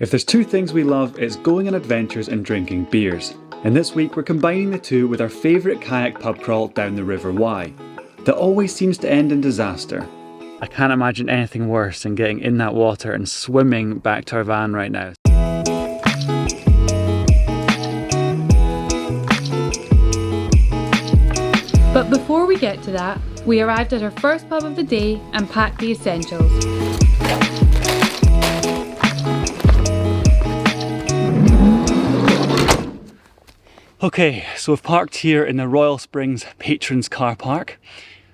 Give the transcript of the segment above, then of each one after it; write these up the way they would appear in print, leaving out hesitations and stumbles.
If there's two things we love, it's going on adventures and drinking beers. And this week we're combining the two with our favourite kayak pub crawl down the River Wye, that always seems to end in disaster. I can't imagine anything worse than getting in that water and swimming back to our van right now. But before we get to that, we arrived at our first pub of the day and packed the essentials. Okay, so we've parked here in the Royal Springs Patrons car park,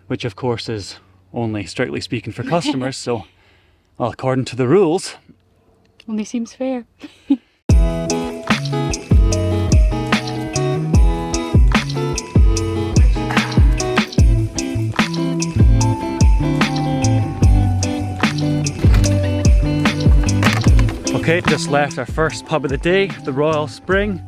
which of course is only strictly speaking for customers, so, well, according to the rules. Only seems fair. Okay, just left our first pub of the day, the Royal Spring.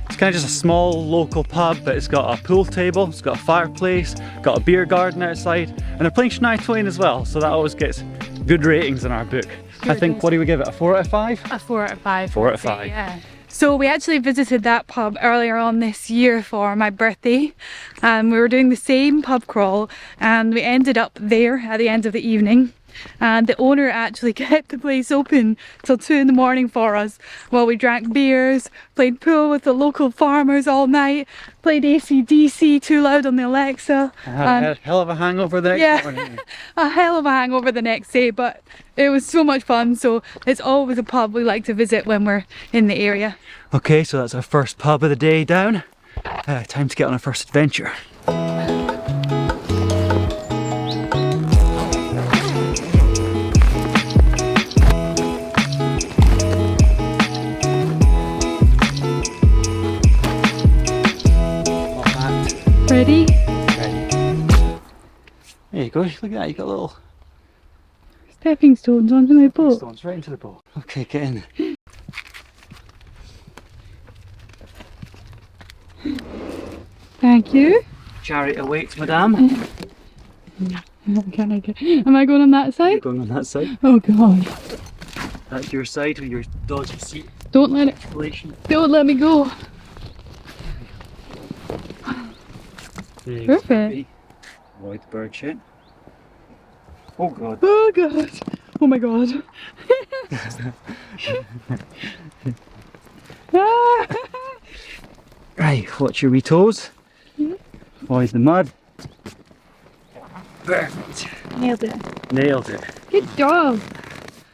It's kind of just a small local pub, but it's got a pool table, it's got a fireplace, got a beer garden outside, and they're playing Shania Twain as well, so that always gets good ratings in our book. Sure, I think, what do we give it, a 4 out of 5? A 4 out of 5. 4 out of 5. Yeah. So we actually visited that pub earlier on this year for my birthday, and we were doing the same pub crawl, and we ended up there at the end of the evening. And the owner actually kept the place open till 2 in the morning for us while we drank beers, played pool with the local farmers all night, played AC/DC too loud on the Alexa. I had a hell of a hangover the next morning. A hell of a hangover the next day, but it was so much fun, so it's always a pub we like to visit when we're in the area. Okay, so that's our first pub of the day down. Time to get on our first adventure. Ready? Ready. There you go, look at that, you got little Stepping stones onto my boat. stones right into the boat. Okay, get in. Thank you. Chariot awaits, madame. Can I get? Am I going on that side? You're going on that side. Oh god. That's your side with your dodgy seat Don't let it. installation. Don't let me go. There you go, Perfect. baby. Avoid the bird shit. Oh god. Oh god. Oh my god. Ah. Right, watch your wee toes. Yeah. Avoid the mud. Perfect. Nailed it. Nailed it. Good job.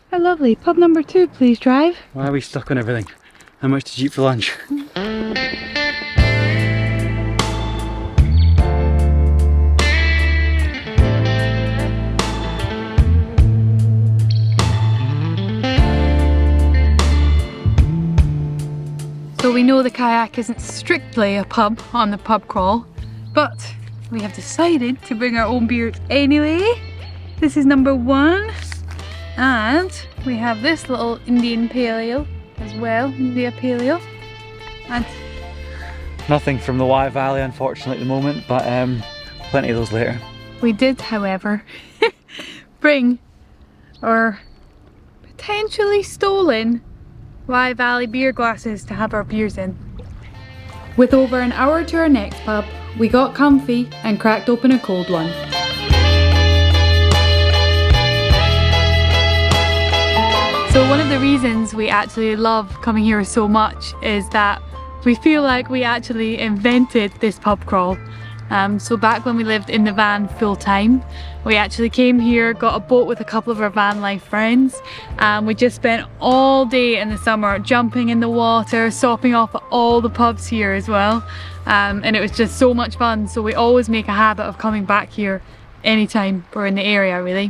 How lovely. Pub number 2, please drive. Why are we stuck on everything? How much did you eat for lunch? So we know the kayak isn't strictly a pub on the pub crawl, but we have decided to bring our own beers anyway. This is number 1, and we have this little Indian Pale Ale as well, India Pale Ale. And Nothing from the Wye Valley unfortunately at the moment, but plenty of those later. we did, however, bring our potentially stolen Wye Valley beer glasses to have our beers in. With over an hour to our next pub, we got comfy and cracked open a cold one. So one of the reasons we actually love coming here so much is that we feel like we actually invented this pub crawl. So back when we lived in the van full time, we actually came here, got a boat with a couple of our van life friends, and we just spent all day in the summer jumping in the water, sopping off at all the pubs here as well, and it was just so much fun. So we always make a habit of coming back here anytime we're in the area, really.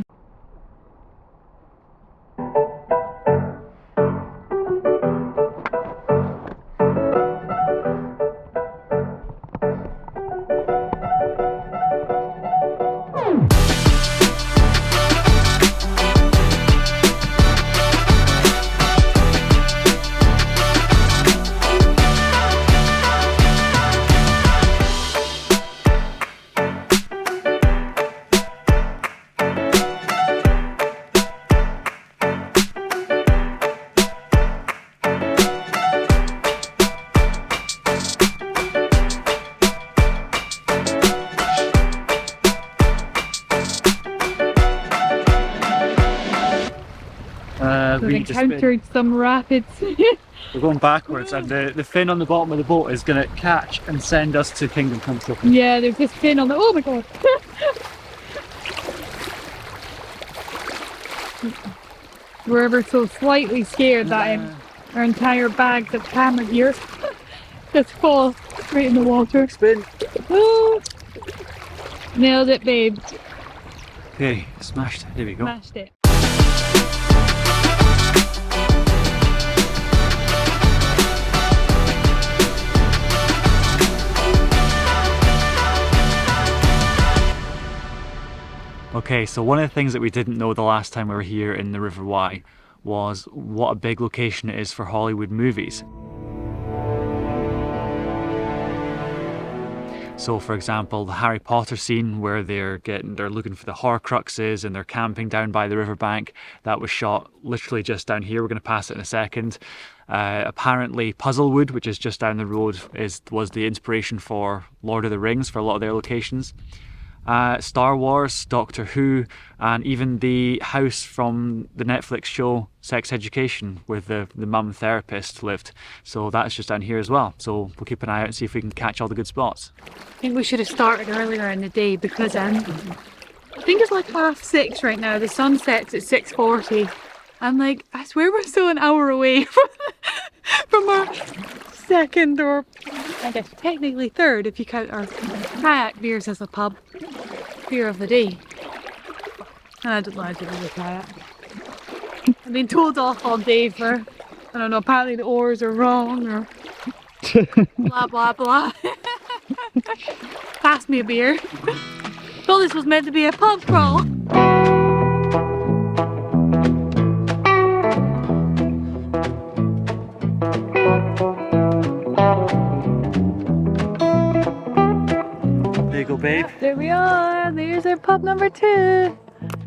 encountered some rapids. We're going backwards, and the fin on the bottom of the boat is going to catch and send us to Kingdom Come True. Yeah, there's this fin on the... Oh my god! We're ever so slightly scared that our entire bags of camera gear just fall straight in the water. Spin! Woo! Nailed it, babe. Okay, smashed it. There we go. Smashed it. Okay, so one of the things that we didn't know the last time we were here in the River Wye was what a big location it is for Hollywood movies. So for example, the Harry Potter scene where they're looking for the Horcruxes and they're camping down by the riverbank, that was shot literally just down here. We're going to pass it in a second. Apparently Puzzlewood, which is just down the road, was the inspiration for Lord of the Rings for a lot of their locations. Star Wars, Doctor Who, and even the house from the Netflix show Sex Education where the mum therapist lived. So that's just down here as well. So we'll keep an eye out and see if we can catch all the good spots. I think we should have started earlier in the day because I think it's like 6:30 right now. The sun sets at 6:40. I'm like, I swear we're still an hour away from our second, or I guess technically third if you count our kayak beers as a pub, beer of the day. And I don't know how to do the kayak. I've been told off all day for, I don't know, apparently the oars are wrong or blah blah blah. Pass me a beer. Thought this was meant to be a pub crawl. There you go, babe. There we are. There's our pub number 2.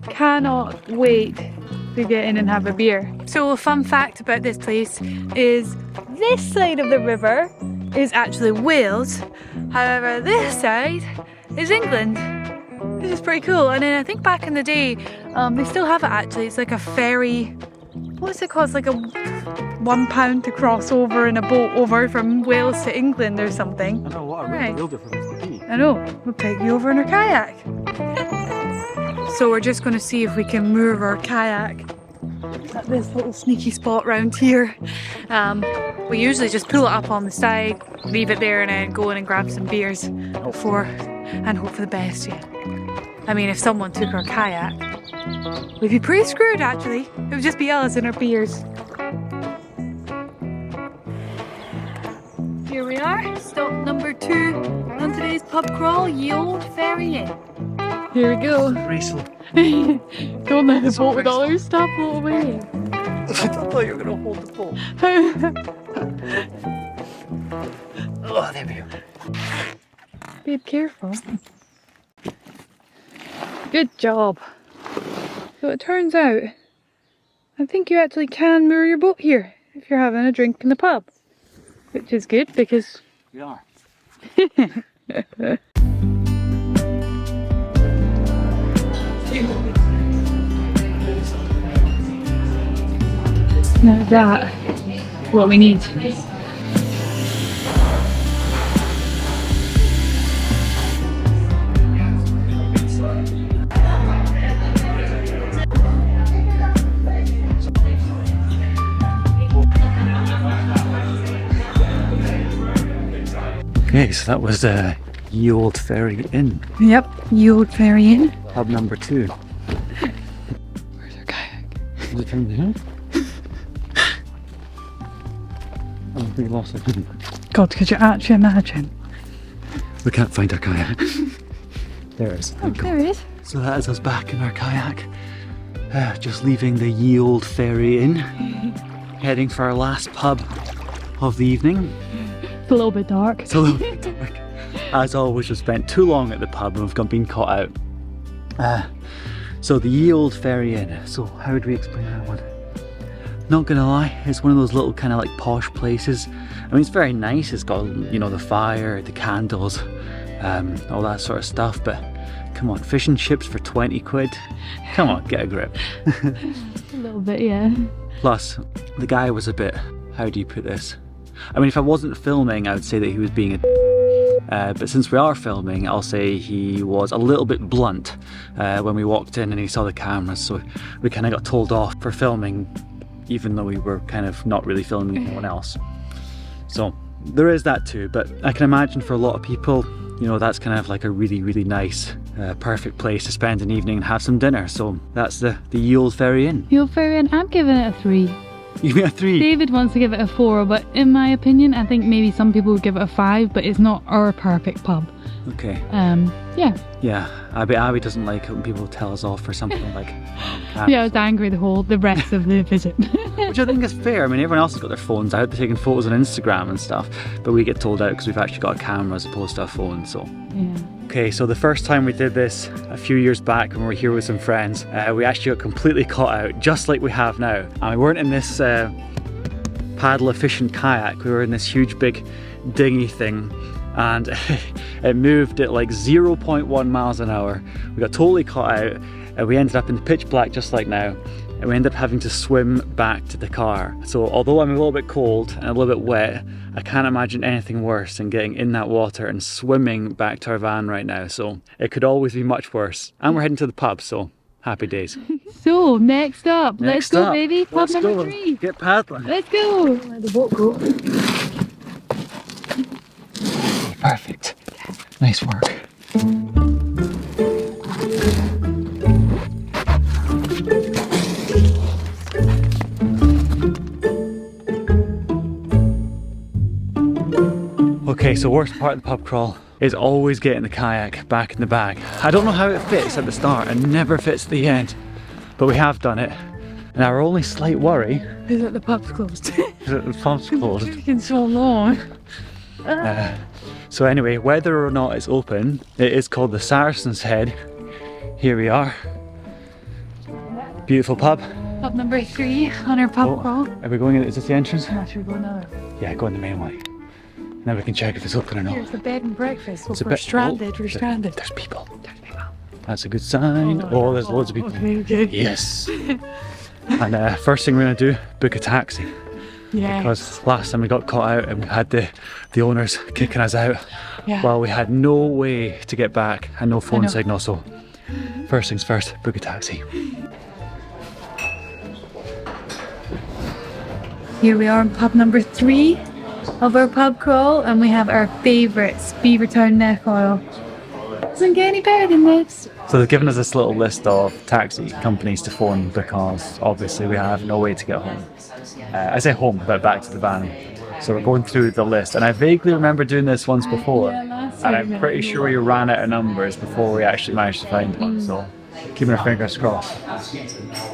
Cannot wait to get in and have a beer. So a fun fact about this place is this side of the river is actually Wales. However, this side is England. This is pretty cool. And then I think back in the day, they still have it actually. It's like a ferry. What's it called? It's like a £1 to cross over in a boat over from Wales to England or something. I know, what a really real difference would be. I know, we'll take you over in our kayak. So we're just going to see if we can move our kayak at this little sneaky spot round here. We usually just pull it up on the side, leave it there and then go in and grab some beers hope for the best, yeah. I mean, if someone took our kayak, we'd be pretty screwed actually. It would just be us and our beers. Here we are, stop number 2 on today's pub crawl, Ye Olde Ferrie Inn. Here we go. Racel. Don't let the boat with all our stuff float away. I thought you were going to hold the boat. Oh, there we go. Babe, careful. Good job. So it turns out, I think you actually can moor your boat here if you're having a drink in the pub. Which is good because... We are. Now that what we need. Okay, so that was Ye Olde Ferrie Inn. Yep, Ye Olde Ferrie Inn. Pub number 2. Where's our kayak? Is it from there? Oh, we lost it, didn't we? God, could you actually imagine? We can't find our kayak. There it is. Oh, there it is. So that is us back in our kayak. Just leaving the Ye Olde Ferrie Inn. Heading for our last pub of the evening. It's a little bit dark. It's a little bit dark. As always, we've spent too long at the pub and we've been caught out. So the Ye Olde Ferrie Inn. So how would we explain that one? Not gonna lie, it's one of those little kind of like posh places. I mean, it's very nice. It's got, you know, the fire, the candles, all that sort of stuff. But come on, fish and chips for 20 quid. Come on, get a grip. A little bit, yeah. Plus, the guy was a bit, how do you put this? I mean, if I wasn't filming, I would say that he was being a but since we are filming, I'll say he was a little bit blunt when we walked in and he saw the cameras, so we kind of got told off for filming, even though we were kind of not really filming anyone else. So there is that too, but I can imagine for a lot of people, you know, that's kind of like a really, really nice, perfect place to spend an evening and have some dinner. So that's the Ye Olde Ferrie Inn. Ye Olde Ferrie Inn, I'm giving it a 3. You give it a 3? David wants to give it a 4, but in my opinion, I think maybe some people would give it a 5, but it's not our perfect pub. Okay. Yeah. Yeah, Abbie doesn't like it when people tell us off for something like yeah, I was angry the rest of the visit. Which I think is fair. I mean, everyone else has got their phones out, they're taking photos on Instagram and stuff, but we get told out because we've actually got a camera as opposed to a phone, so. Yeah. Okay, so the first time we did this a few years back when we were here with some friends, we actually got completely caught out, just like we have now. And we weren't in this paddle efficient kayak, we were in this huge big dinghy thing, and it moved at like 0.1 miles an hour. We got totally caught out, and we ended up in the pitch black just like now, and we ended up having to swim back to the car. So although I'm a little bit cold and a little bit wet, I can't imagine anything worse than getting in that water and swimming back to our van right now. So it could always be much worse. And we're heading to the pub, so happy days. So next up, let's go baby, pub Let's number go. 3. Get paddling. Let's go. Let the boat go. Perfect. Nice work. Okay, so worst part of the pub crawl is always getting the kayak back in the bag. I don't know how it fits at the start and never fits at the end, but we have done it. And our only slight worry is that the pub's closed. is that the pub's closed. It's taking so long. So anyway, whether or not it's open, it is called the Saracens Head. Here we are. Beautiful pub. Pub number 3 on our pub crawl. Are we going in? Is this the entrance? I'm not sure we go another. Yeah, go in the main way. Then we can check if it's open or not. Here's the bed and breakfast. It's a We're bit- stranded, we're stranded. There's people. That's a good sign. Oh, there's loads of people. Okay. Yes. And first thing we're going to do, book a taxi. Yeah. Because last time we got caught out and we had the owners kicking us out. Yeah. Well, we had no way to get back and no phone know. signal, so first things first, book a taxi. Here we are on pub number 3 of our pub crawl, and we have our favourites, Beavertown neck oil. Doesn't get any better than this. So they've given us this little list of taxi companies to phone because obviously we have no way to get home. I say home, but back to the van. So we're going through the list, and I vaguely remember doing this once before, Yeah, last and time. I'm pretty sure we ran out of numbers before we actually managed to find one, so keeping our fingers crossed.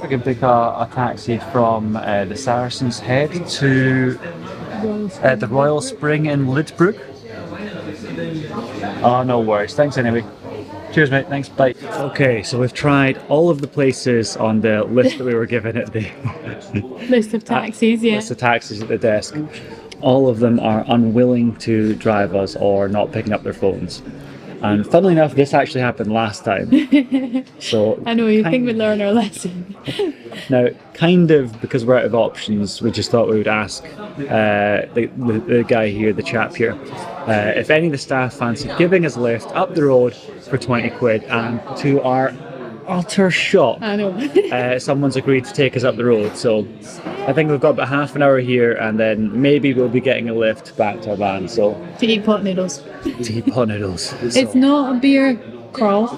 We can pick a taxi from the Saracens Head to the Royal Spring in Lidbrook. Oh, no worries. Thanks anyway. Cheers, mate. Thanks. Bye. Okay, so we've tried all of the places on the list that we were given at the List of taxis, yeah. list of taxis at the desk. All of them are unwilling to drive us or not picking up their phones. And funnily enough, this actually happened last time. So I know, you think we'd learn our lesson. now, kind of because we're out of options, we just thought we would ask the guy here, the chap here, if any of the staff fancy giving us a lift up the road for 20 quid, and to our utter shock, I know. someone's agreed to take us up the road. So I think we've got about half an hour here, and then maybe we'll be getting a lift back to our van. So To eat pot noodles. to eat pot noodles. It's not a beer crawl.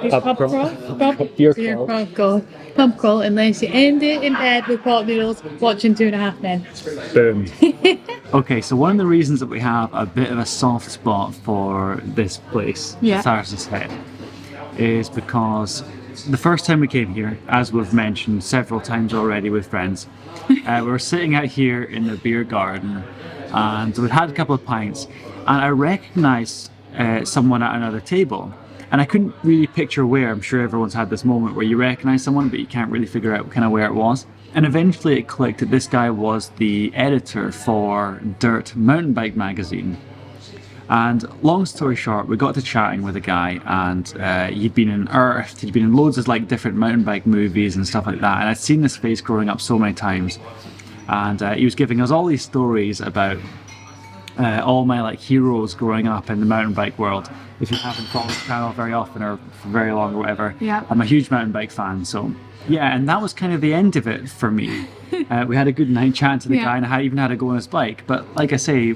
It's Pub pub crawl. crawl. Beer Beer crawl. pub crawl. Pub crawl, unless you end it in bed with pot noodles watching 2.5 Men. Boom. Okay, so one of the reasons that we have a bit of a soft spot for this place, Yeah. Saracens Head, is because the first time we came here, as we've mentioned several times already with friends, we were sitting out here in the beer garden, and we'd had a couple of pints, and I recognised someone at another table, and I couldn't really picture where. I'm sure everyone's had this moment where you recognise someone but you can't really figure out kind of where it was. And eventually it clicked that this guy was the editor for Dirt mountain bike magazine. And long story short, we got to chatting with a guy, and he'd been in Earth, he'd been in loads of like different mountain bike movies and stuff like that, and I'd seen his face growing up so many times. And he was giving us all these stories about all my like heroes growing up in the mountain bike world. If you haven't followed the channel very often or for very long or whatever, Yeah. I'm a huge mountain bike fan. So yeah, and that was kind of the end of it for me. We had a good night chatting to the guy, and I even had to go on his bike. But like I say,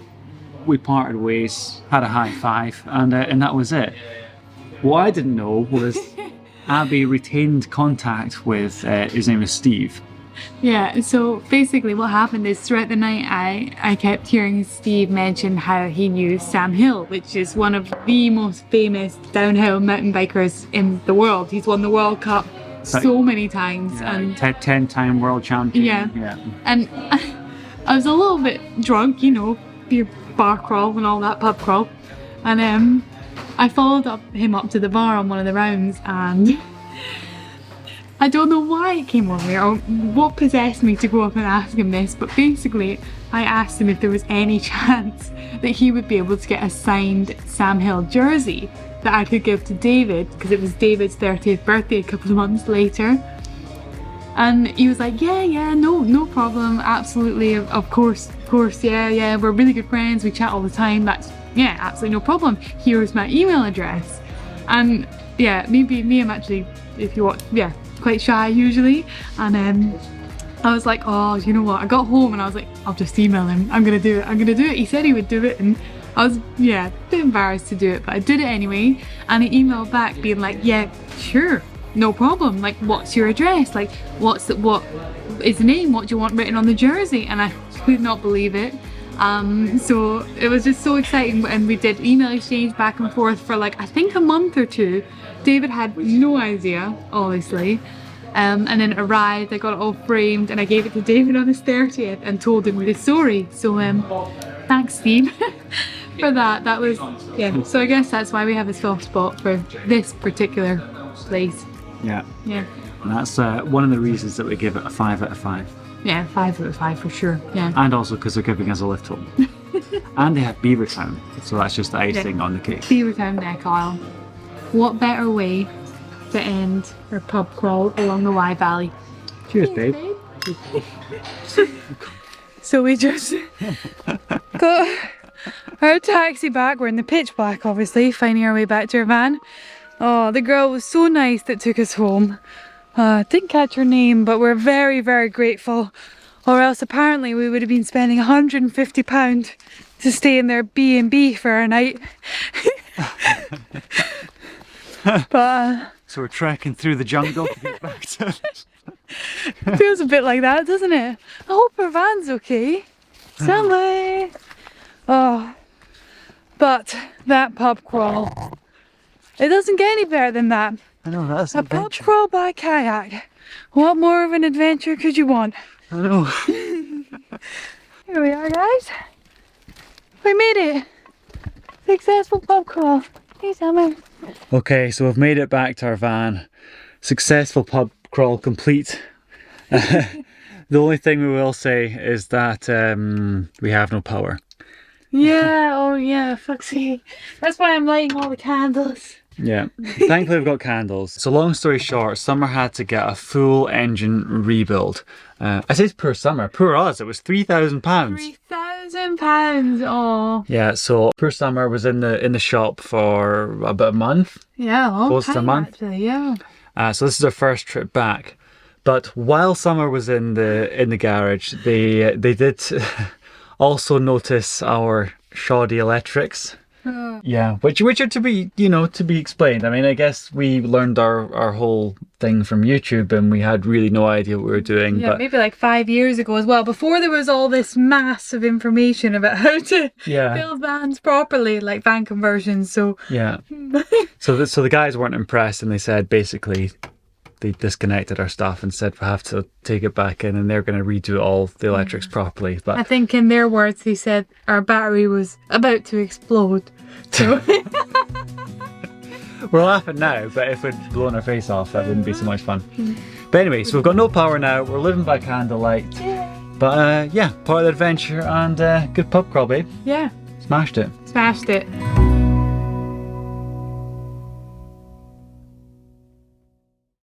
we parted ways, had a high five, and that was it. What I didn't know was Abbie retained contact with his name is Steve. Yeah, so basically what happened is throughout the night I kept hearing Steve mention how he knew Sam Hill, which is one of the most famous downhill mountain bikers in the world. He's won the World Cup so many times. Yeah, And 10-time world champion. Yeah. And I was a little bit drunk, you know, your bar crawl and all that, pub crawl. And I followed him up to the bar on one of the rounds, and I don't know why it came on me or what possessed me to go up and ask him this, but basically I asked him if there was any chance that he would be able to get a signed Sam Hill jersey that I could give to David, because it was David's 30th birthday a couple of months later. And he was like, yeah, no problem, absolutely, of course, yeah, we're really good friends, we chat all the time, that's, yeah, absolutely no problem, here's my email address. And yeah, me, I'm actually, if you want, yeah, quite shy usually, and I was like, oh, you know what, I got home and I was like, I'll just email him, I'm gonna do it, he said he would do it, and I was, yeah, a bit embarrassed to do it, but I did it anyway. And he emailed back being like, yeah, sure, no problem, like, what's your address, like, what is the name, what do you want written on the jersey? And I could not believe it. So it was just so exciting, and we did email exchange back and forth for like, I think a month or two. David had no idea, obviously, and then it arrived, I got it all framed, and I gave it to David on his 30th and told him the story. So thanks, Steve, for that. That was, yeah, so I guess that's why we have a soft spot for this particular place. Yeah. Yeah. And that's one of the reasons that we give it a 5 out of 5. Yeah, 5 out of 5 for sure, yeah. And also because they're giving us a lift home. And they have Beavertown, so that's just the icing on the cake. Beavertown Neck Isle. What better way to end our pub crawl along the Wye Valley? Cheers, babe. So we just got our taxi back. We're in the pitch black, obviously, finding our way back to our van. Oh, the girl was so nice that took us home. Didn't catch her name, but we're very, very grateful. Or else apparently we would have been spending £150 to stay in their B&B for a night. But so we're trekking through the jungle to get back to it. it feels a bit like that, doesn't it? I hope our van's okay. Stanley! Oh, but that pub crawl, it doesn't get any better than that. I know, that's an A pub adventure. crawl by kayak. What more of an adventure could you want? I know. Here we are, guys. We made it. Successful pub crawl. Hey, Summer. Okay, so we've made it back to our van. Successful pub crawl complete. The only thing we will say is that we have no power. Yeah, oh yeah, fuck's sake. That's why I'm lighting all the candles. Yeah, thankfully we've got candles. So long story short, Summer had to get a full engine rebuild. I say poor Summer, poor us, it was £3,000. £3,000, oh. Yeah, so poor Summer was in the shop for about a month. Yeah, a long Close to a time month. actually, yeah. So this is our first trip back. But while Summer was in the garage, they did also notice our shoddy electrics. Yeah, which are to be explained. I mean, I guess we learned our whole thing from YouTube, and we had really no idea what we were doing. Yeah, but maybe like 5 years ago as well, before there was all this mass of information about how to yeah, build vans properly, like van conversions, so... yeah. So the guys weren't impressed, and they said basically they disconnected our stuff and said we have to take it back in, and they're going to redo all the electrics properly. But I think in their words they said our battery was about to explode. So we're laughing now, but if we'd blown our face off, that wouldn't be so much fun. But anyway, so we've got no power now. We're living by candlelight. But yeah, part of the adventure, and good pub crawl, babe. yeah. Smashed it. Smashed it.